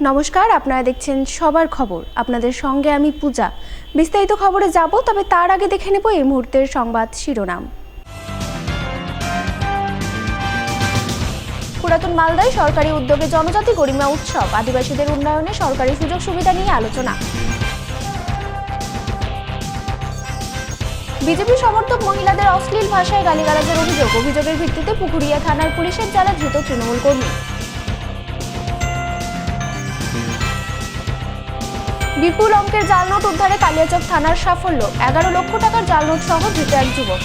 নমস্কার, আপনারা দেখছেন সবার খবর। আপনাদের সঙ্গে আমি পূজা। বিস্তারিত খবরে যাব, তবে তার আগে দেখে নেব এই মুহূর্তের সংবাদ শিরোনাম। পুরাতন মালদায় সরকারি উদ্যোগে জনজাতি গরিমা উৎসব, আদিবাসীদের উন্নয়নে সরকারি সুযোগ সুবিধা নিয়ে আলোচনা। বিজেপি সমর্থক মহিলাদের অশ্লীল ভাষায় গালিগালাজের অভিযোগের ভিত্তিতে পুকুরিয়া থানার পুলিশের দ্বারা ধৃত তৃণমূল কর্মী। বিপুল অঙ্কের জাল নোট উদ্ধারে কালিয়াচক থানার সাফল্য, 11 লক্ষ টাকার জাল নোট সহ ধৃত এক যুবক।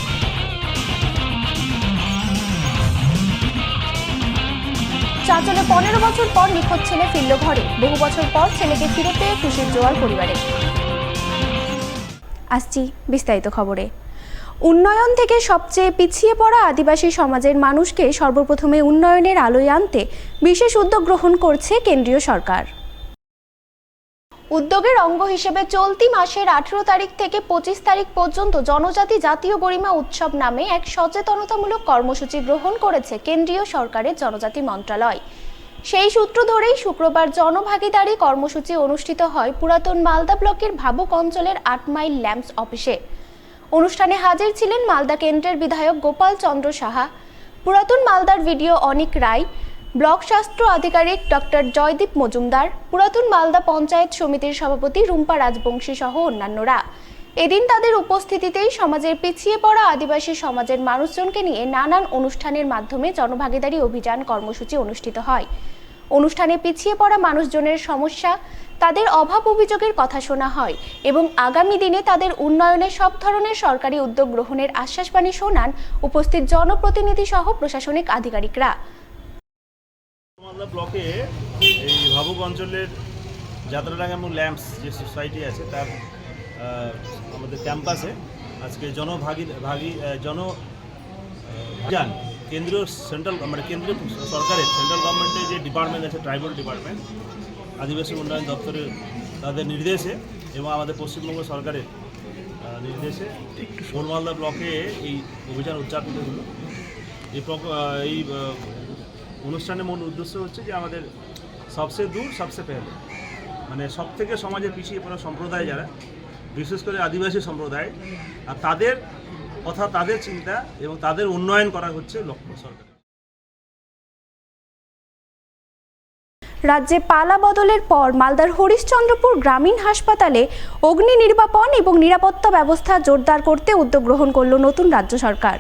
চাঁচলে 15 বছর পর নিখোঁজ ছেলে ফিরল ঘরে, বহু বছর পর ছেলেকে ফিরে পেয়ে খুশির জোয়ার পরিবারে। আসছি বিস্তারিত খবরে। উন্নয়ন থেকে সবচেয়ে পিছিয়ে পড়া আদিবাসী সমাজের মানুষকে সর্বপ্রথমে উন্নয়নের আলোয় আনতে বিশেষ উদ্যোগ গ্রহণ করছে কেন্দ্রীয় সরকার। উদ্যোগের অঙ্গ হিসেবে চলতি মাসের 18 তারিখ থেকে 25 তারিখ পর্যন্ত জনজাতি জাতীয় গরিমা উৎসব নামে এক সচেতনতামূলক কর্মসূচি গ্রহণ করেছে কেন্দ্রীয় সরকারের জনজাতি মন্ত্রণালয়। সেই সূত্র ধরেই শুক্রবার জনভাগিদারি কর্মসূচি অনুষ্ঠিত হয় পুরাতন মালদা ব্লকের ভাবুক অঞ্চলের 8 মাইল ল্যাম্পস অফিসে। অনুষ্ঠানে হাজির ছিলেন মালদা কেন্দ্রের বিধায়ক গোপাল চন্দ্র সাহা, পুরাতন মালদার ভিডিও অনিক রায়, ব্লক স্বাস্থ্য আধিকারিক ডক্টর জয়দীপ মজুমদার, পুরাতন মালদা পঞ্চায়েত সমিতির সভাপতি রুম্পা রাজবংশী সহ অন্যান্যরা। এদিন তাদের উপস্থিতিতেই সমাজের পিছিয়ে পড়া আদিবাসী সমাজের মানুষজনকে নিয়ে নানান অনুষ্ঠানের মাধ্যমে জনভাগিদারি অভিযান কর্মসূচি অনুষ্ঠিত হয়। অনুষ্ঠানে পিছিয়ে পড়া মানুষজনের সমস্যা, তাদের অভাব অভিযোগের কথা শোনা হয় এবং আগামী দিনে তাদের উন্নয়নে সব ধরনের সরকারি উদ্যোগ গ্রহণের আশ্বাসবাণী শোনান উপস্থিত জনপ্রতিনিধি সহ প্রশাসনিক আধিকারিকরা। মালদা ব্লকে এই ভাবুক অঞ্চলের যাত্রাডাঙ্গা এবং ল্যাম্পস যে সোসাইটি আছে তার আমাদের ক্যাম্পাসে আজকে জনভাগিদান কেন্দ্রীয় কেন্দ্রীয় সরকারের সেন্ট্রাল গভর্নমেন্টের যে ডিপার্টমেন্ট আছে, ট্রাইবাল ডিপার্টমেন্ট, আদিবাসী উন্নয়ন দপ্তরের তাদের নির্দেশে এবং আমাদের পশ্চিমবঙ্গ সরকারের নির্দেশে মালদা ব্লকে এই অভিযান উদযাপিত হলো। এই অনুষ্ঠানের মূল উদ্দেশ্য হচ্ছে যে আমাদের সবচেয়ে দূর সবচেয়ে পেহলে, মানে সব থেকে সমাজের পিছিয়ে পড়া সম্প্রদায় যারা, বিশেষ করে আদিবাসী সম্প্রদায়, আর তাদের কথা, তাদের চিন্তা এবং তাদের উন্নয়ন করা হচ্ছে লক্ষ্য সরকার। রাজ্যে পালা বদলের পর মালদার হরিশ্চন্দ্রপুর গ্রামীণ হাসপাতালে অগ্নি নির্বাপন এবং নিরাপত্তা ব্যবস্থা জোরদার করতে উদ্যোগ গ্রহণ করল নতুন রাজ্য সরকার।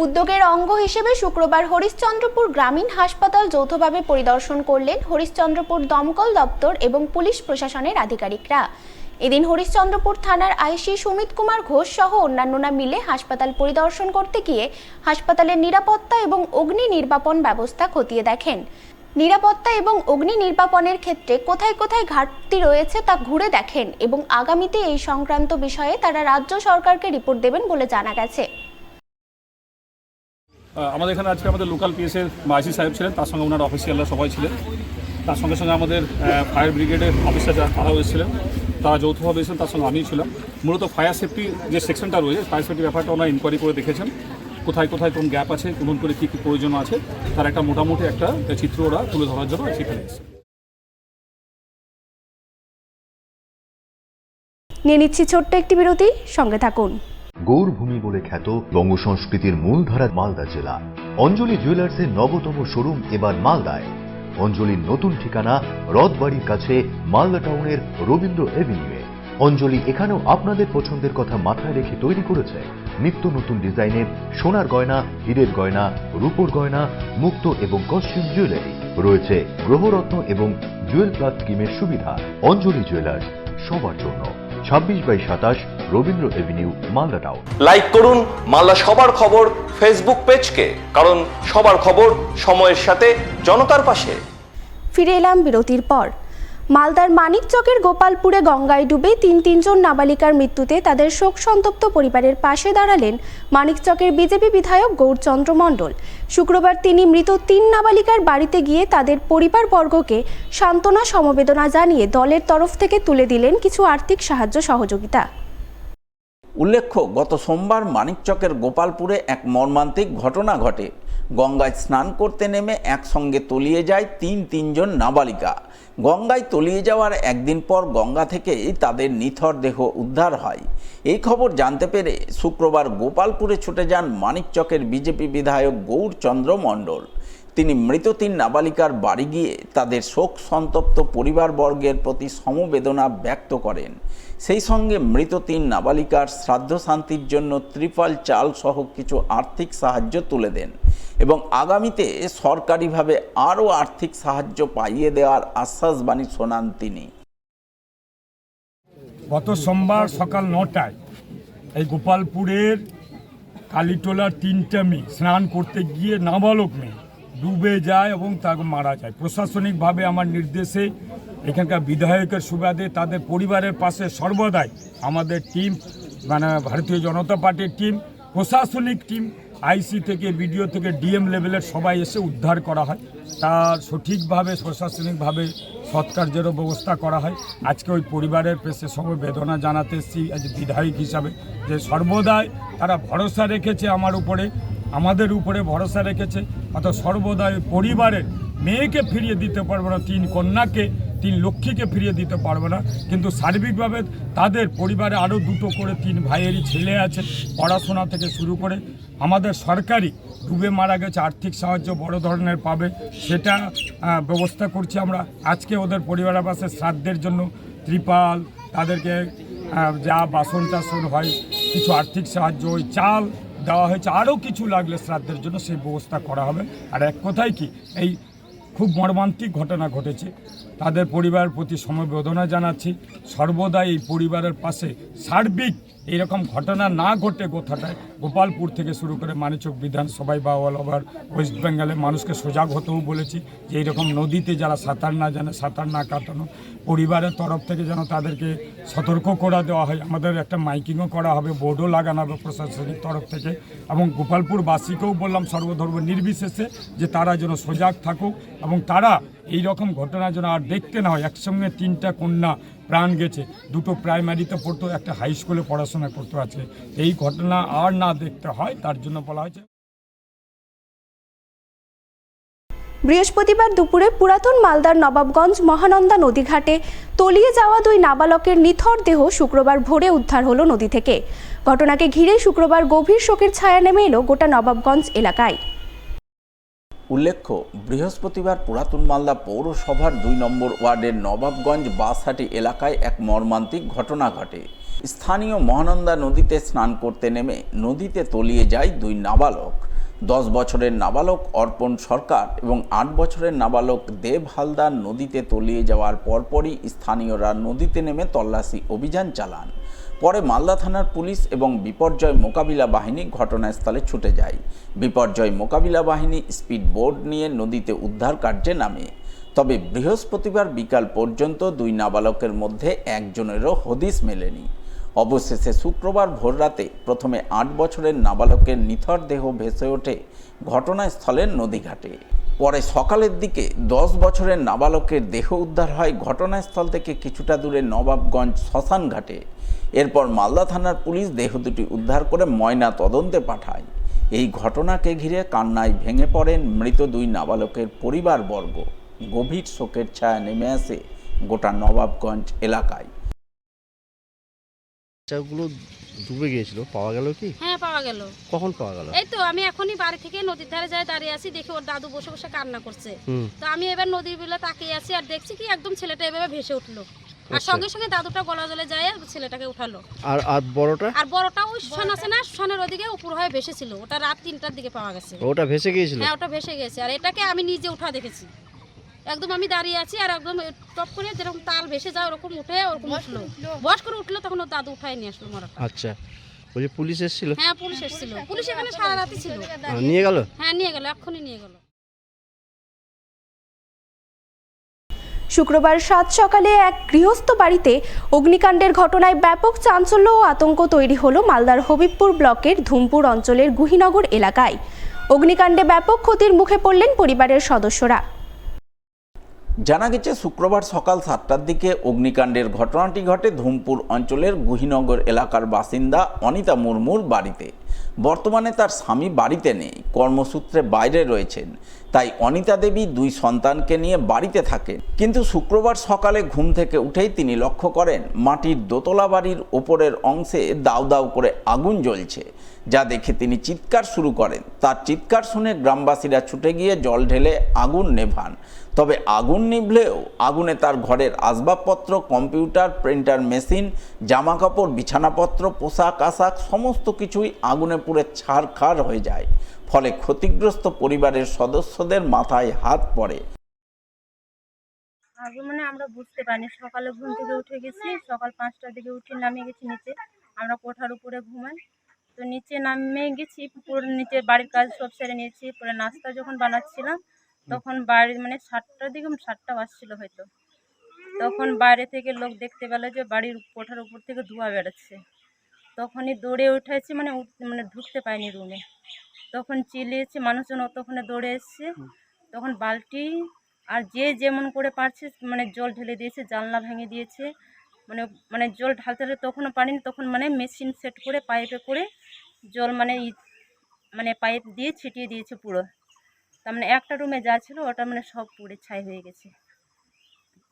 উদ্যোগের অঙ্গ হিসেবে শুক্রবার হরিশ্চন্দ্রপুর গ্রামীণ হাসপাতাল যৌথভাবে পরিদর্শন করলেন হরিশ্চন্দ্রপুর দমকল দপ্তর এবং পুলিশ প্রশাসনের আধিকারিকরা। এদিন হরিশ্চন্দ্রপুর থানার আইসি সুমিত কুমার ঘোষ সহ অন্যান্যরা মিলে হাসপাতাল পরিদর্শন করতে গিয়ে হাসপাতালের নিরাপত্তা এবং অগ্নি নির্বাপন ব্যবস্থা খতিয়ে দেখেন। নিরাপত্তা এবং অগ্নি নির্বাপনের ক্ষেত্রে কোথায় কোথায় ঘাটতি রয়েছে তা ঘুরে দেখেন এবং আগামীতে এই সংক্রান্ত বিষয়ে তারা রাজ্য সরকারকে রিপোর্ট দেবেন বলে জানা গেছে। আমাদের এখানে আজকে আমাদের লোকাল পিএসের আইসি সাহেব ছিলেন, তার সঙ্গে ওনার অফিসিয়ালরা সবাই ছিলেন। তার সঙ্গে সঙ্গে আমাদের ফায়ার ব্রিগেডের অফিসার যারা তারাও এসেছিলেন, তারা যৌথভাবে এসেছেন, তার সঙ্গে আমিও ছিলাম। মূলত ফায়ার সেফটি যে সেকশনটা রয়েছে, ফায়ার সেফটি ব্যাপারটা ওনারা ইনকোয়ারি করে দেখেছেন, কোথায় কোথায় কোন গ্যাপ আছে, কোন করে কী কী প্রয়োজন আছে, তার একটা মোটামুটি একটা চিত্র ওরা তুলে ধরার জন্য সেখানে এসেছে। নিয়ে নিচ্ছি ছোট্ট একটি বিরতি, সঙ্গে থাকুন। গৌরভূমি বলে খ্যাত বঙ্গ সংস্কৃতির মূলধারা মালদা জেলা। অঞ্জলি জুয়েলার্সের নবতম শোরুম এবার মালদায়। অঞ্জলির নতুন ঠিকানা রথবাড়ির কাছে মালদা টাউনের রবীন্দ্র এভিনিউয়ে। অঞ্জলি এখানেও আপনাদের পছন্দের কথা মাথায় রেখে তৈরি করেছে নিত্য নতুন ডিজাইনের সোনার গয়না, হীরের গয়না, রূপোর গয়না, মুক্ত এবং কস্টিউম জুয়েলারি। রয়েছে গ্রহরত্ন এবং জুয়েল প্লাস স্কিমের সুবিধা। অঞ্জলি জুয়েলার্স, সবার জন্য। 26/27 Rabindra Avenue, Malda town. Like করুন মালদা সবার খবর ফেসবুক পেজকে, কারণ সবার খবর সময়ের সাথে জনতার পাশে। ফিরে এলাম বিরতির পর। মালদার মানিকচকের গোপালপুরে গঙ্গায় ডুবে তিনজন নাবালিকার মৃত্যুতে তাদের শোক সন্তপ্ত পরিবারের পাশে দাঁড়ালেন মানিকচকের বিজেপি বিধায়ক গৌরচন্দ্র মণ্ডল। শুক্রবার তিনি মৃত 3 নাবালিকার বাড়িতে গিয়ে তাদের পরিবারবর্গকে সান্ত্বনা সমবেদনা জানিয়ে দলের তরফ থেকে তুলে দিলেন কিছু আর্থিক সাহায্য সহযোগিতা। উল্লেখ্য, গত সোমবার মানিকচকের গোপালপুরে এক মর্মান্তিক ঘটনা ঘটে। গঙ্গায় স্নান করতে নেমে একসঙ্গে তলিয়ে যায় তিনজন নাবালিকা। গঙ্গায় তলিয়ে যাওয়ার একদিন পর গঙ্গা থেকেই তাদের নিথর দেহ উদ্ধার হয়। এই খবর জানতে পেরে শুক্রবার গোপালপুরে ছুটে যান মানিকচকের বিজেপি বিধায়ক গৌরচন্দ্র মণ্ডল। তিনি মৃত 3 নাবালিকার বাড়ি গিয়ে তাদের শোক সন্তপ্ত পরিবারবর্গের প্রতি সমবেদনা ব্যক্ত করেন। সেই সঙ্গে মৃত 3 নাবালিকার শ্রাদ্ধ শান্তির জন্য ত্রিপল চাল সহ কিছু আর্থিক সাহায্য তুলে দেন এবং আগামীতে সরকারিভাবে আরও আর্থিক সাহায্য পাইয়ে দেওয়ার আশ্বাসবাণী শোনান তিনি। গত সোমবার সকাল 9টায় এই গোপালপুরের কালীটোলার 3টা মেয়ে স্নান করতে গিয়ে নাবালক মেয়ে ডুবে যায় এবং তাকে মারা যায়। প্রশাসনিকভাবে আমার নির্দেশে এখানকার বিধায়কের সুবাদে তাদের পরিবারের পাশে সর্বদাই আমাদের টিম, মানে ভারতীয় জনতা পার্টির টিম, প্রশাসনিক টিম, আইসি থেকে বিডিও থেকে ডিএম লেভেলের সবাই এসে উদ্ধার করা হয়। তার সঠিকভাবে প্রশাসনিকভাবে সৎকার্যেরও ব্যবস্থা করা হয়। আজকে ওই পরিবারের পেশে সমবেদনা জানাতে এসেছি আজ বিধায়ক হিসাবে, যে সর্বদাই তারা ভরসা রেখেছে আমার উপরে, আমাদের উপরে ভরসা রেখেছে। অর্থাৎ সর্বদাই পরিবারের মেয়েকে ফিরিয়ে দিতে পারবো না, 3 কন্যাকে 3 লক্ষ্মীকে ফিরিয়ে দিতে পারবো না, কিন্তু সার্বিকভাবে তাদের পরিবারে আরও 2 করে 3 ভাইয়েরই ছেলে আছে, পড়াশোনা থেকে শুরু করে আমাদের সরকারি ডুবে মারা গেছে আর্থিক সাহায্য বড় ধরনের পাবে, সেটা ব্যবস্থা করছি আমরা। আজকে ওদের পরিবারের পাশে শ্রাদ্ধের জন্য ত্রিপাল, তাদেরকে যা বাসন টাসন হয় কিছু আর্থিক সাহায্য, ওই চাল দেওয়া হয়েছে, আরও কিছু লাগলে শ্রাদ্ধের জন্য সেই ব্যবস্থা করা হবে। আর এক কথায় কি, এই খুব মর্মান্তিক ঘটনা ঘটেছে, তাদের পরিবারের প্রতি সমবেদনা জানাচ্ছি। সর্বদা এই পরিবারের পাশে সার্বিক এইরকম ঘটনা না ঘটে কোথাটায় গোপালপুর থেকে শুরু করে মানিকচক বিধানসভায় বা অল ওভার ওয়েস্ট বেঙ্গলে মানুষকে সজাগ হতেও বলেছি যে এইরকম নদীতে যারা সাঁতার না জানে সাঁতার না কাটানো, পরিবারের তরফ থেকে যেন তাদেরকে সতর্ক করে দেওয়া হয়। আমাদের একটা মাইকিংও করা হবে, বোর্ডও লাগানো হবে প্রশাসনিক তরফ থেকে, এবং গোপালপুরবাসীকেও বললাম সর্বধর্ম নির্বিশেষে যে তারা যেন সজাগ থাকুক এবং তারা এই রকম ঘটনা যেন আর দেখতে না হয়। একসঙ্গে 3টা কন্যা প্রাণ গেছে, 2টো প্রাইমারিতে পড়তো, একটা হাই স্কুলে পড়াশোনা করতে আছে, এই ঘটনা আর না দেখতে হয় তার জন্য বলা হয়েছে। বৃহস্পতিবার দুপুরে পুরাতন মালদার নবাবগঞ্জ মহানন্দা নদীঘাটে তলিয়ে যাওয়া 2 নাবালকের নিথর দেহ শুক্রবার ভোরে উদ্ধার হলো নদী থেকে। ঘটনাকে ঘিরে শুক্রবার গভীর শোকের ছায়া নেমে এলো গোটা নবাবগঞ্জ এলাকায়। উল্লেখ্য, বৃহস্পতিবার পুরাতন মালদা পৌরসভার 2 নম্বর ওয়ার্ডের নবাবগঞ্জ বাসহাটি এলাকায় এক মর্মান্তিক ঘটনা ঘটে। স্থানীয় মহানন্দা নদীতে স্নান করতে নেমে নদীতে তলিয়ে যায় 2 নাবালক। 10 বছরের নাবালক অর্পণ সরকার এবং 8 বছরের নাবালক দেব হালদার নদীতে তলিয়ে যাওয়ার পরপরই স্থানীয়রা নদীতে নেমে তল্লাশি অভিযান চালান। পরে মালদা থানার পুলিশ এবং বিপর্যয় মোকাবিলা বাহিনী ঘটনাস্থলে ছুটে যায়। বিপর্যয় মোকাবিলা বাহিনী স্পিড বোট নিয়ে নদীতে উদ্ধার কার্যে নামে। তবে বৃহস্পতিবার বিকাল পর্যন্ত 2 নাবালকের মধ্যে একজনেরও হদিস মেলেনি। অবশেষে শুক্রবার ভোররাতে প্রথমে 8 বছরের নাবালকের নিথর দেহ ভেসে ওঠে ঘটনাস্থলের নদীঘাটে। পরে সকালের দিকে 10 বছরের নাবালকের দেহ উদ্ধার হয় ঘটনাস্থল থেকে কিছুটা দূরে নবাবগঞ্জ শ্মশান ঘাটে। এরপর মালদা থানার পুলিশ দেহ দুটি উদ্ধার করে ময়না তদন্তে পাঠায়। এই ঘটনাকে ঘিরে কান্নায় ভেঙে পড়েন মৃত 2 নাবালকের পরিবারবর্গ। গভীর শোকের ছায়া নেমে আসে গোটা নবাবগঞ্জ এলাকায়। বাচ্চাগুলো ডুবে গিয়েছিল, পাওয়া গেল কি? হ্যাঁ, পাওয়া গেল। কখন পাওয়া গেল? এই তো আমি এখনই বাড়ি থেকে নদীর ধারে যাই দাঁড়িয়ে আছি, দেখি ওর দাদু বসে বসে কান্না করছে। তো আমি এবার নদীর বিলে তাকিয়ে আছি আর দেখছি কি একদম ছেলেটা এভাবে ভেসে উঠলো, আর সঙ্গে সঙ্গে দাদুটা গলা জলে যায় ছেলেটাকে উঠালো। আর বড়টা? আর বড়টা ওই শ্মশান আছে না, শ্মশানের ওদিকে উপর হয়ে ভেসেছিল, ওটা রাত 3টার দিকে পাওয়া গেছে। ওটা ভেসে গিয়েছিল? হ্যাঁ, ওটা ভেসে গেছে। আর এটাকে আমি নিজে উঠা দেখেছি, একদম আমি দাঁড়িয়ে আছি আর একদম টপ করে যেরকম তাল ভেসে যায় ওরকম উঠে ওরকম উঠলো, বয়স করে উঠলো, তখন ওর দাদু উঠায় নিয়ে আসলো মরাটা। আচ্ছা, বলছি পুলিশ এসেছিল? হ্যাঁ, পুলিশ এসেছিল, পুলিশ এখানে সারা রাতই ছিল। নিয়ে গেল? হ্যাঁ, নিয়ে গেল, এক্ষুনি নিয়ে গেল। শুক্রবার 7 সকালে এক গৃহস্থ বাড়িতে অগ্নিকাণ্ডের ঘটনায় ব্যাপক চাঞ্চল্য ও আতঙ্ক তৈরি হলো মালদার হবিবপুর ব্লকের ধুমপুর অঞ্চলের গুহিনগর এলাকায়। অগ্নিকাণ্ডে ব্যাপক ক্ষতির মুখে পড়লেন পরিবারের সদস্যরা। জানা গেছে, শুক্রবার সকাল 7টার দিকে অগ্নিকাণ্ডের ঘটনাটি ঘটে ধুমপুর অঞ্চলের গুহিনগর এলাকার বাসিন্দা অনিতা মুর্মুর বাড়িতে। বর্তমানে তার স্বামী বাড়িতে নেই, কর্মসূত্রে বাইরে রয়েছেন। তাই অনিতা দেবী 2 সন্তানকে নিয়ে বাড়িতে থাকেন। কিন্তু শুক্রবার সকালে ঘুম থেকে উঠেই তিনি লক্ষ্য করেন মাটির দোতলা বাড়ির ওপরের অংশে দাউ দাউ করে আগুন জ্বলছে, যা দেখে তিনি চিৎকার শুরু করেন। তার চিৎকার শুনে গ্রামবাসীরা ছুটে গিয়ে জল ঢেলে আগুন নেভান। তবে আগুন নিভলেও আগুনে তার ঘরের আসবাবপত্র, কম্পিউটার, প্রিন্টার মেশিন, জামাকাপড়, বিছানাপত্র, পোশাক আশাক সমস্ত কিছুই আগুনে পুড়ে ছারখার হয়ে যায়। ফলে ক্ষতিগ্রস্ত পরিবারের সদস্যদের মাথায় হাত পড়ে। আগে মানে আমরা বুঝতে পারিনি, সকালে ঘুম থেকে উঠে গেছি, সকাল 5টার দিকে উঠে নামে গেছি নিচে। আমরা কোঠার উপরে ঘুমাই, তো নিচে নামে গেছি, পুরো নিচে বাড়ির কাজ সব সেরে নিয়েছি। পরে নাস্তা যখন বানাচ্ছিলাম তখন বাড়ির মানে 7টার দিকে, 7টা বাজছিল হয়তো, তখন বাইরে থেকে লোক দেখতে পেল যে বাড়ির কোঠার উপর থেকে ধোঁয়া বেরোচ্ছে। তখনই দৌড়ে উঠেছি, মানে ঢুকতে পাইনি রুমে। তখন চিল্লিয়েছি, মানুষজন অতক্ষণে দৌড়ে এসছে। তখন বালতি আর যে যেমন করে পারছে মানে জল ঢেলে দিয়েছে, জানলা ভেঙে দিয়েছে। মানে জল ঢালতে ঢালতে তখনও পারিনি, তখন মানে মেশিন সেট করে পাইপে করে জল মানে পাইপ দিয়ে ছিটিয়ে দিয়েছে পুরো। তার মানে একটা রুমে যা ছিল ওটা মানে সব পুড়ে ছাই হয়ে গেছে।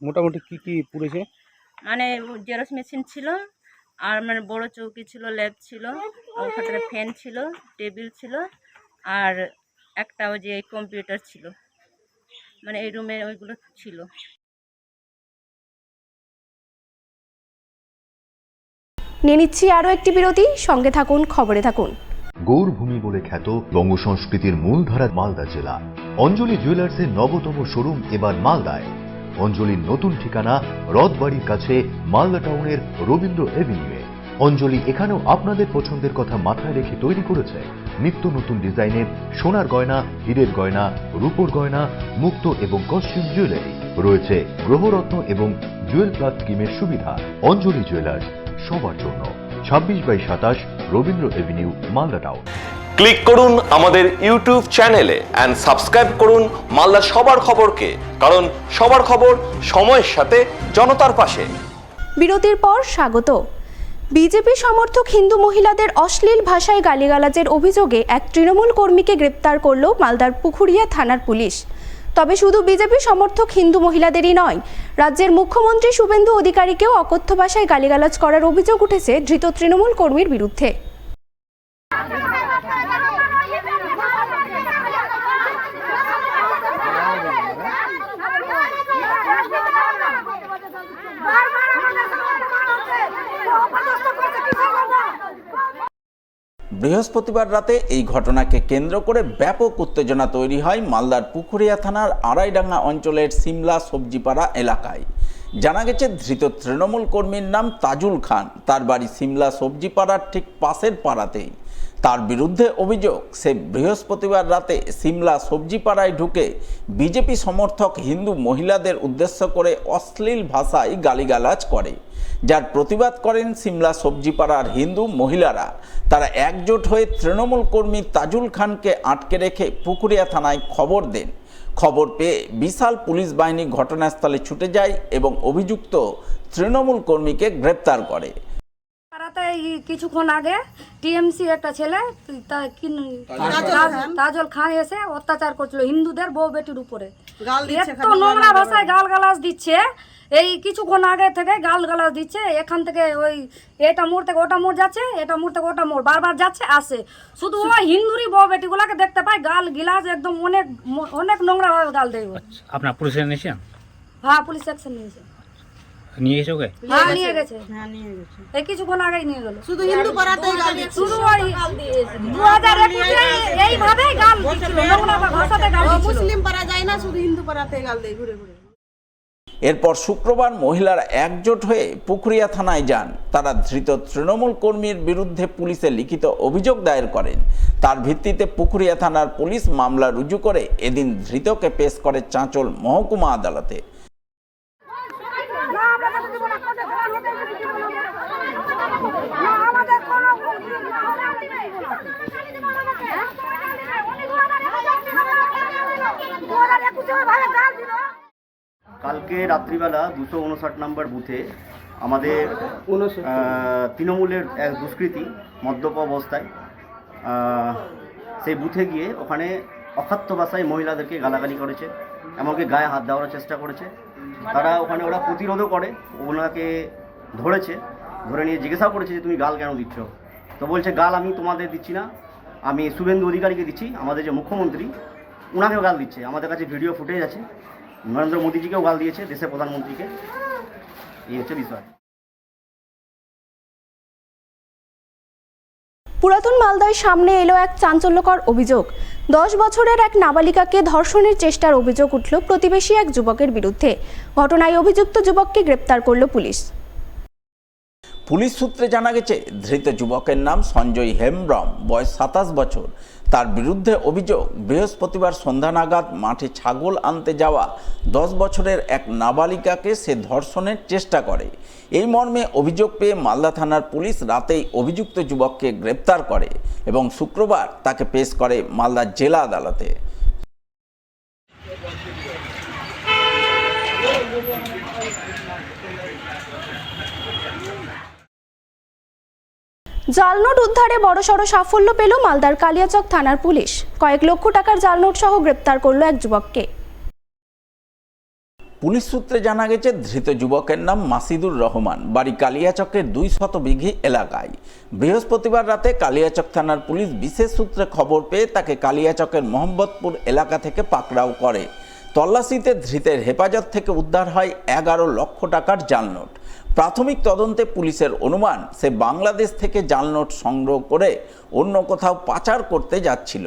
মোটামুটি কি কি পুড়েছে? মানে জেরক্স মেশিন ছিল, আর মানে বড় চৌকি ছিল, ল্যাব ছিল, ওখানে ফ্যান ছিল, টেবিল ছিল, আর একটা ওই যে কম্পিউটার ছিল, মানে এই রুমে ওইগুলো ছিল। নিয়ে নিচ্ছি আরও একটি বিরতি, সঙ্গে থাকুন, খবরে থাকুন। গৌরভূমি বলে খ্যাত বঙ্গ সংস্কৃতির মূলধারা মালদা জেলা। অঞ্জলি জুয়েলার্সের নবতম শোরুম এবার মালদায়। অঞ্জলির নতুন ঠিকানা রথবাড়ির কাছে মালদা টাউনের রবীন্দ্র এভিনিউয়ে। অঞ্জলি এখানেও আপনাদের পছন্দের কথা মাথায় রেখে তৈরি করেছে নিত্য নতুন ডিজাইনের সোনার গয়না, হীরের গয়না, রূপোর গয়না, মুক্ত এবং কস্টিউম জুয়েলারি। রয়েছে গ্রহরত্ন এবং জুয়েল প্লাস স্কিমের সুবিধা। অঞ্জলি জুয়েলার্স, সবার জন্য। 26/27 Rabindra Avenue, Malda town. Click করুন আমাদের ইউটিউব চ্যানেলে এন্ড সাবস্ক্রাইব করুন মালদা সবার খবরকে, কারণ সবার খবর সময়ের সাথে জনতার পাশে। বিরতির পর স্বাগত। বিজেপি সমর্থক হিন্দু মহিলাদের অশ্লীল ভাষায় গালিগালাজের অভিযোগে এক তৃণমূল কর্মীকে গ্রেপ্তার করল মালদার পুখুরিয়া থানার পুলিশ। তবে শুধু বিজেপি সমর্থক হিন্দু মহিলাদেরই নয়, রাজ্যের মুখ্যমন্ত্রী শুভেন্দু অধিকারীকেও অকথ্য ভাষায় গালিগালাজ করার অভিযোগ উঠেছে ধৃত তৃণমূল কর্মীর বিরুদ্ধে। বৃহস্পতিবার রাতে এই ঘটনাকে কেন্দ্র করে ব্যাপক উত্তেজনা তৈরি হয় মালদার পুখুরিয়া থানার আড়াইডাঙ্গা অঞ্চলের সিমলা সবজিপাড়া এলাকায়। জানা গেছে ধৃত তৃণমূল কর্মীর নাম তাজুল খান। তার বাড়ি সিমলা সবজিপাড়ার ঠিক পাশের পাড়াতেই। তার বিরুদ্ধে অভিযোগ, সে বৃহস্পতিবার রাতে সিমলা সবজিপাড়ায় ঢুকে বিজেপি সমর্থক হিন্দু মহিলাদের উদ্দেশ্য করে অশ্লীল ভাষায় গালিগালাজ করে, যার প্রতিবাদ করেন সিমলা সবজিপাড়ার হিন্দু মহিলারা। তারা একজোট হয়ে তৃণমূল কর্মী তাজুল খানকে আটকে রেখে পুকুরিয়া থানায় খবর দেন। খবর পেয়ে বিশাল পুলিশ বাহিনী ঘটনাস্থলে ছুটে যায় এবং অভিযুক্ত তৃণমূল কর্মীকে গ্রেপ্তার করে। কিছুক্ষণ আগে টিএমসি একটা ছেলে তাজুল খান এসে অত্যাচার করছিল হিন্দুদের বউ বেটির উপরে, এত নোংরা ভাষায় গালগালাজ দিচ্ছে। এই কিছুক্ষণ আগে থেকে গালগালাজ দিচ্ছে। এখান থেকে ওই এটা মোড় থেকে ওটা মোড় যাচ্ছে, এটা মোড় থেকে ওটা মোড় বারবার যাচ্ছে আসে। শুধু ওই হিন্দুরই বউ বেটিগুলাকে দেখতে পাই গাল গিলাস একদম অনেক অনেক নোংরা ভাবে গাল দেয়। আপনার পুলিশে নিয়েছেন? হ্যাঁ, পুলিশ অ্যাকশন নিয়েছে। নিয়ে গেছে ওকে? হ্যাঁ, নিয়ে গেছে। এই কিছুক্ষণ আগেই নিয়ে গেল। শুধু হিন্দু পাড়াতেই গাল দিচ্ছে। শুধু ওই 2021 এইভাবেই গাল দিচ্ছিল, নোংরা ভাষাতে গাল দিচ্ছিল। মুসলিম পাড়া যায় না, শুধু হিন্দু পাড়াতেই গাল দেয় ঘুরে ঘুরে। এরপর শুক্রবার মহিলারা একজোট হয়ে পুখুরিয়া থানায় যান। তারা ধৃত তৃণমূল কর্মীর বিরুদ্ধে পুলিশে লিখিত অভিযোগ দায়ের করেন। তার ভিত্তিতে পুখুরিয়া থানার পুলিশ মামলা রুজু করে এদিন ধৃতকে পেশ করে চাঁচল মহকুমা আদালতে। কালকে রাত্রিবেলা 259 নম্বর বুথে আমাদের তৃণমূলের এক দুষ্কৃতী মদ্যপ অবস্থায় সেই বুথে গিয়ে ওখানে অখাদ্য ভাষায় মহিলাদেরকে গালাগালি করেছে, এমনকি গায়ে হাত দেওয়ার চেষ্টা করেছে। ওরা প্রতিরোধও করে, ওনাকে ধরেছে, ধরে নিয়ে জিজ্ঞাসাও করেছে যে তুমি গাল কেন দিচ্ছ। তো বলছে গাল আমি তোমাদের দিচ্ছি না, আমি শুভেন্দু অধিকারীকে দিচ্ছি, আমাদের যে মুখ্যমন্ত্রী ওনাকেও গাল দিচ্ছে। আমাদের কাছে ভিডিও ফুটেজ আছে, নরেন্দ্র মোদীজিকেও গাল দিয়েছে, দেশের প্রধানমন্ত্রীকে। এই হচ্ছে বিষয়। পুরাতন মালদায় সামনে এলো এক চাঞ্চল্যকর অভিযোগ। 10 বছরের এক নাবালিকাকে ধর্ষণের চেষ্টার অভিযোগ উঠল প্রতিবেশী এক যুবকের বিরুদ্ধে। ঘটনায় অভিযুক্ত যুবককে গ্রেপ্তার করল পুলিশ। পুলিশ সূত্রে জানা গেছে, ধৃত যুবকের নাম সঞ্জয় হেমব্রম, বয়স 27 বছর। তার বিরুদ্ধে অভিযোগ, বৃহস্পতিবার সন্ধ্যা নাগাদ মাঠে ছাগল আনতে যাওয়া 10 বছরের এক নাবালিকাকে সে ধর্ষণের চেষ্টা করে। এই মর্মে অভিযোগ পেয়ে মালদা থানার পুলিশ রাতেই অভিযুক্ত যুবককে গ্রেপ্তার করে এবং শুক্রবার তাকে পেশ করে মালদা জেলা আদালতে। জালনোট উদ্ধারে বড়সড় সাফল্য পেল মালদার কালিয়াচক থানার পুলিশ। কয়েক লক্ষ টাকার জালনোট সহ গ্রেপ্তার করল এক যুবককে। পুলিশ সূত্রে জানা গেছে, ধৃত যুবকের নাম মাসিদুর রহমান, বাড়ি কালিয়াচকের 200 বিঘি এলাকায়। বৃহস্পতিবার রাতে কালিয়াচক থানার পুলিশ বিশেষ সূত্রে খবর পেয়ে তাকে কালিয়াচকের মোহাম্মদপুর এলাকা থেকে পাকড়াও করে। তল্লাশিতে ধৃতের হেফাজত থেকে উদ্ধার হয় 11 লক্ষ টাকার জালনোট। প্রাথমিক তদন্তে পুলিশের অনুমান, সে বাংলাদেশ থেকে জালনোট সংগ্রহ করে অন্য কোথাও পাচার করতে যাচ্ছিল,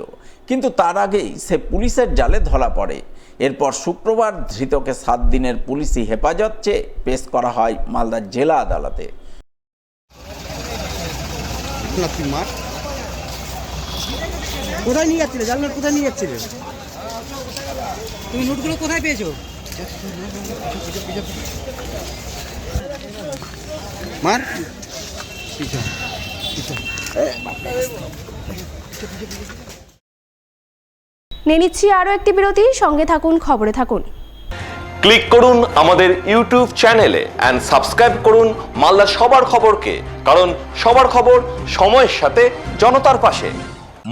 কিন্তু তার আগেই সে পুলিশের জালে ধরা পড়ে। এরপর শুক্রবার ধৃতকে 7 দিনের পুলিশি হেফাজত চেয়ে পেশ করা হয় মালদা জেলা আদালতে। কোথায় নিয়ে যাচ্ছিলে জালনোট? কোথায় নিয়ে যাচ্ছিলে তুমি? নোটগুলো কোথায় পেয়েছো? মার নিয়ে নিচ্ছি আরও একটি বিরতি, সঙ্গে থাকুন, খবরে থাকুন। ক্লিক করুন আমাদের ইউটিউব চ্যানেলে এন্ড সাবস্ক্রাইব করুন মালদার সবার খবরকে, কারণ সবার খবর সময়ের সাথে জনতার পাশে।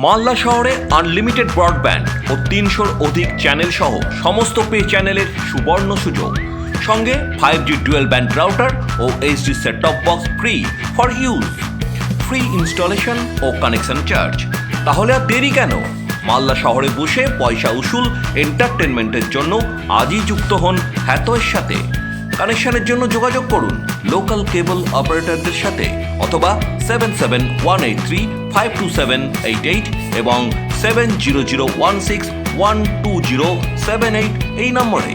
মালদা শহরে আনলিমিটেড ব্রডব্যান্ড ও 300-র অধিক চ্যানেল সহ সমস্ত পে চ্যানেলের সুবর্ণ সুযোগ, সঙ্গে 5G ডুয়েল ব্যান্ড রাউটার ও HD set top box free for use, free installation ও কানেকশন চার্জ। তাহলে আর দেরি কেন? মালদা শহরে বসে পয়সা উসুল এন্টারটেনমেন্টের জন্য আজই যুক্ত হন হ্যাথওয়ের সাথে। কানেকশনের জন্য যোগাযোগ করুন লোকাল কেবল অপারেটরদের সাথে অথবা 7718352788 এবং 7001612078 এই নম্বরে।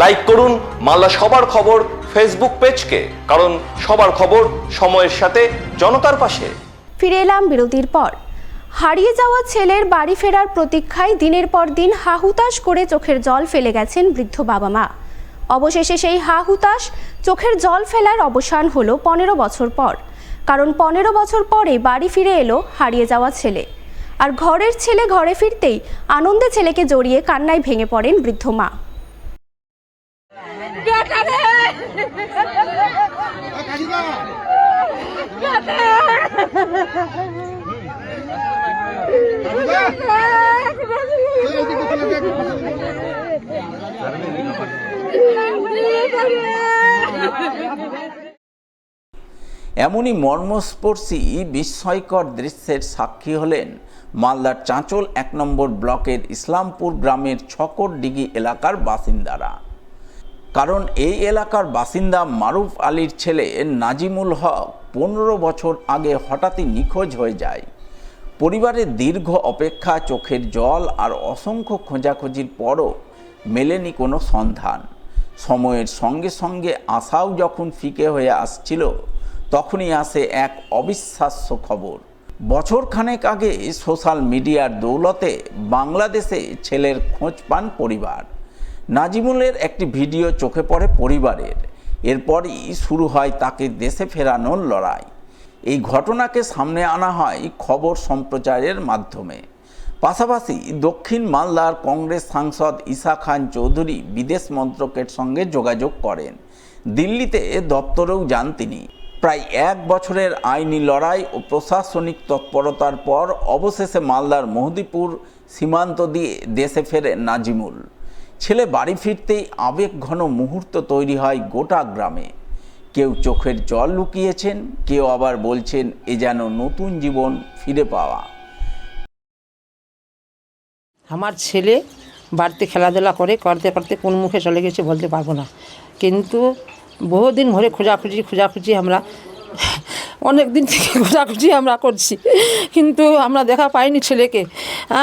লাইক করুন মালদা সবার খবর ফেসবুক পেজকে, কারণ সবার খবর সময়ের সাথে জনতার পাশে। ফিরে এলাম বিরতির পর। হারিয়ে যাওয়া ছেলের বাড়ি ফেরার প্রতীক্ষায় দিনের পর দিন হাহুতাশ করে চোখের জল ফেলে গেছেন বৃদ্ধ বাবা মা। অবশেষে সেই হাহুতাশ চোখের জল ফেলার অবসান হলো 15 বছর পর। কারণ 15 বছর পরে বাড়ি ফিরে এলো হারিয়ে যাওয়া ছেলে। আর ঘরের ছেলে ঘরে ফিরতেই আনন্দে ছেলেকে জড়িয়ে কান্নায় ভেঙে পড়েন বৃদ্ধ মা। এমনই মর্মস্পর্শী বিস্ময়কর দৃশ্যের সাক্ষী হলেন মালদার চাঁচল 1 নম্বর ব্লকের ইসলামপুর গ্রামের ছকরডিগি এলাকার বাসিন্দারা। কারণ এই এলাকার বাসিন্দা মারুফ আলীর ছেলে নাজিমুল হক 15 বছর আগে হঠাৎই নিখোঁজ হয়ে যায়। পরিবারের দীর্ঘ অপেক্ষা, চোখের জল আর অসংখ্য খোঁজাখুঁজির পরও মেলেনি কোনো সন্ধান। সময়ের সঙ্গে সঙ্গে আশাও যখন ফিকে হয়ে আসছিল, তখনই আসে এক অবিশ্বাস্য খবর। বছরখানেক আগে সোশ্যাল মিডিয়ার দৌলতে বাংলাদেশে ছেলের খোঁজ পান পরিবার। নাজিমুলের একটি ভিডিও চোখে পড়ে পরিবারের। এরপরই শুরু হয় তাকে দেশে ফেরানোর লড়াই। এই ঘটনাকে সামনে আনা হয় খবর সম্প্রচারের মাধ্যমে। পাশাপাশি দক্ষিণ মালদার কংগ্রেস সাংসদ ঈসা খান চৌধুরী বিদেশ মন্ত্রকের সঙ্গে যোগাযোগ করেন। দিল্লিতে দপ্তরেও যান তিনি। প্রায় 1 বছরের আইনি লড়াই ও প্রশাসনিক তৎপরতার পর অবশেষে মালদার মহদীপুর সীমান্ত দিয়ে দেশে ফেরে নাজিমুল। ছেলে বাড়ি ফিরতেই আবেগঘন মুহূর্ত তৈরি হয় গোটা গ্রামে। কেউ চোখের জল লুকিয়েছেন, কেউ আবার বলছেন এ যেন নতুন জীবন ফিরে পাওয়া। আমার ছেলে বাড়িতে খেলাধুলা করতে করতে কোন মুখে চলে গেছে বলতে পারবো না, কিন্তু বহুদিন ধরে খোঁজাখুঁজি আমরা অনেক দিন থেকে খোঁজাখুঁজি আমরা করছি, কিন্তু আমরা দেখা পাইনি ছেলেকে।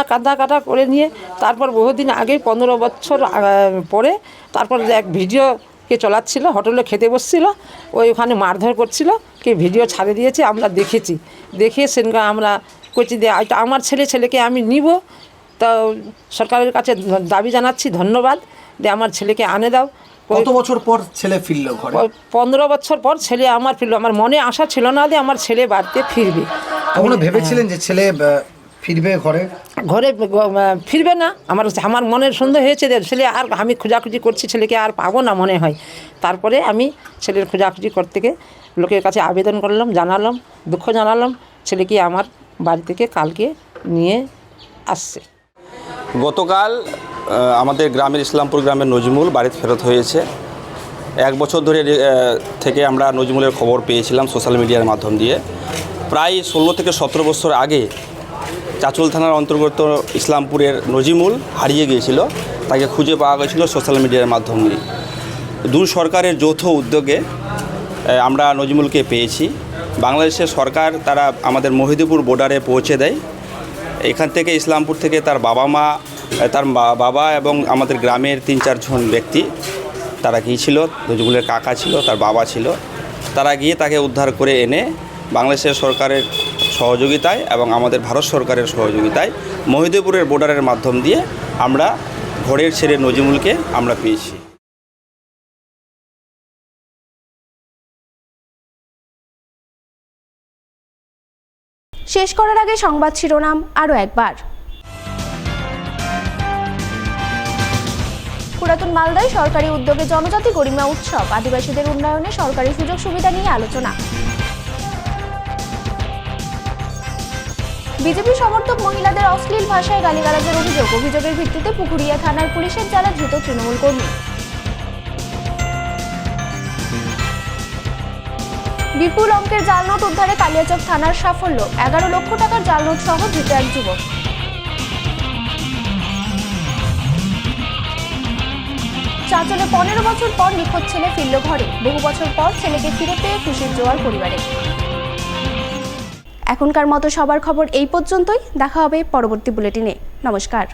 কাটা করে নিয়ে তারপর বহুদিন আগে 15 বছর পরে তারপর এক ভিডিওকে চলাচ্ছিল, হোটেলে খেতে বসছিল, ওখানে মারধর করছিল, কে ভিডিও ছাড়ে দিয়েছে, আমরা দেখেছি। দেখে সেদিনকে আমরা করছি যে এটা আমার ছেলেকে আমি নিব। তো সরকারের কাছে দাবি জানাচ্ছি, ধন্যবাদ যে আমার ছেলেকে আনে দাও। কত বছর পর ছেলে ফিরল ঘরে? 15 বছর পর ছেলে আমার ফিরল। আমার মনে আশা ছিল না যে আমার ছেলে বাড়িতে ফিরবে। কখনো ভেবেছিলেন যে ছেলে ফিরবে ঘরে ফিরবে না? আমার মনের সন্দেহ হয়েছে যে ছেলে আর আমি খোঁজাখুঁজি করছি, ছেলেকে আর পাবো না মনে হয়। তারপরে আমি ছেলের খোঁজাখুঁজি করতে গিয়ে লোকের কাছে আবেদন করলাম, জানালাম, দুঃখ জানালাম, ছেলেকে আমার বাড়ি থেকে কালকে নিয়ে আসছে। গতকাল আমাদের গ্রামের ইসলামপুর গ্রামের নজমুল বাড়িতে ফেরত হয়েছে। 1 বছর ধরে থেকে আমরা নজমুলের খবর পেয়েছিলাম সোশ্যাল মিডিয়ার মাধ্যম দিয়ে। প্রায় 16 থেকে 17 বছর আগে চাঁচল থানার অন্তর্গত ইসলামপুরের নজিমুল হারিয়ে গিয়েছিল, তাকে খুঁজে পাওয়া গেছিল সোশ্যাল মিডিয়ার মাধ্যম দিয়ে। দুই সরকারের যৌথ উদ্যোগে আমরা নজিমুলকে পেয়েছি। বাংলাদেশের সরকার তারা আমাদের মহিদীপুর বর্ডারে পৌঁছে দেয়। এখান থেকে ইসলামপুর থেকে তার বাবা এবং আমাদের গ্রামের 3-4 জন ব্যক্তি তারা গিয়েছিল, নজরুলের কাকা ছিল, তার বাবা ছিল, তারা গিয়ে তাকে উদ্ধার করে এনে বাংলাদেশের সরকারের সহযোগিতায় এবং আমাদের ভারত সরকারের সহযোগিতায় মহিদীপুরের বর্ডারের মাধ্যম দিয়ে আমরা ঘরের ছেলে নজিমুলকে আমরা পেয়েছি। শেষ করার আগে সংবাদ শিরোনাম আরও একবার। পুরাতন মালদায় সরকারি উদ্যোগে জনজাতি গরিমা উৎসব, আদিবাসীদের উন্নয়নে সরকারি সুযোগ সুবিধা নিয়ে আলোচনা। বিজেপি সমর্থক মহিলাদের অশ্লীল ভাষায় গালিগালাজের অভিযোগের ভিত্তিতে পুকুরিয়া থানার পুলিশের জালে ধৃত তৃণমূল কর্মী। বিপুল অঙ্কের জাল নোট উদ্ধারে কালিয়াচক থানার সাফল্য, 11 লক্ষ টাকার জাল নোট সহ ধৃত এক যুবক। চাঁচলে 15 বছর পর নিখোঁজ ছেলে ফিরল ঘরে, বহু বছর পর ছেলেকে ফিরে পেয়ে খুশির জোয়ার পরিবারে। এখনকার মতো সবার খবর এই পর্যন্তই, দেখা হবে পরবর্তী বুলেটিনে। নমস্কার।